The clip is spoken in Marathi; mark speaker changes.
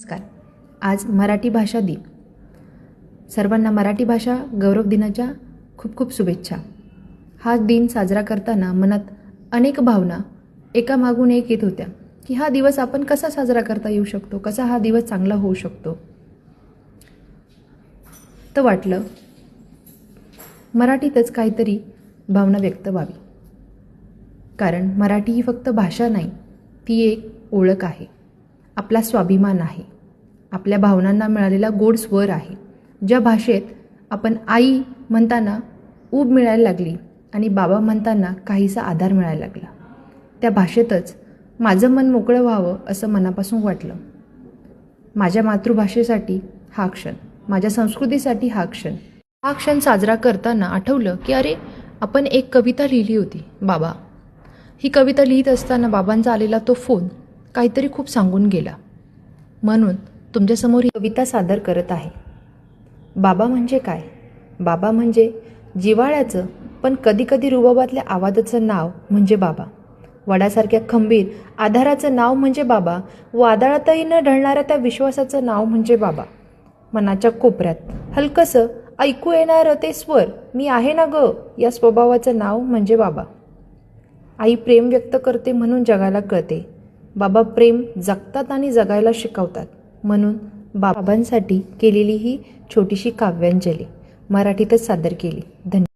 Speaker 1: नमस्कार. आज मराठी भाषा दिन. सर्वांना मराठी भाषा गौरव दिनाच्या खूप खूप शुभेच्छा. हा दिन साजरा करताना मनात अनेक भावना एकामागून एक येत होत्या की हा दिवस आपण कसा साजरा करता येऊ शकतो, कसा हा दिवस चांगला होऊ शकतो. तर वाटलं मराठीतच काहीतरी भावना व्यक्त व्हावी, कारण मराठी ही फक्त भाषा नाही, ती एक ओळख आहे, आपला स्वाभिमान आहे, आपल्या भावनांना मिळालेला गोड स्वर आहे. ज्या भाषेत आपण आई म्हणताना ऊब मिळायला लागली आणि बाबा म्हणताना काहीसा आधार मिळायला लागला, त्या भाषेतच माझं मन मोकळं व्हावं असं मनापासून वाटलं. माझ्या मातृभाषेसाठी हा क्षण, माझ्या संस्कृतीसाठी हा क्षण साजरा करताना आठवलं की अरे, आपण एक कविता लिहिली होती बाबा. ही कविता लिहित असताना बाबांचा आलेला तो फोन काहीतरी खूप सांगून गेला, म्हणून तुमच्यासमोर ही कविता सादर करत आहे. बाबा म्हणजे काय? बाबा म्हणजे जिव्हाळ्याचं पण कधीकधी रुबाबातल्या आवाजाचं नाव म्हणजे बाबा. वडासारख्या खंबीर आधाराचं नाव म्हणजे बाबा. वादळातही न ढळणाऱ्या त्या विश्वासाचं नाव म्हणजे बाबा. मनाच्या कोपऱ्यात हलकंसं ऐकू येणारं ते स्वर, मी आहे ना ग, या स्वभावाचं नाव म्हणजे बाबा. आई प्रेम व्यक्त करते म्हणून जगाला कळते. बाबा प्रेम जगतात आणि जगायला शिकवतात, म्हणून बाबांसाठी केलेली ही छोटीशी काव्यांजली मराठीतच सादर केली. धन्यवाद.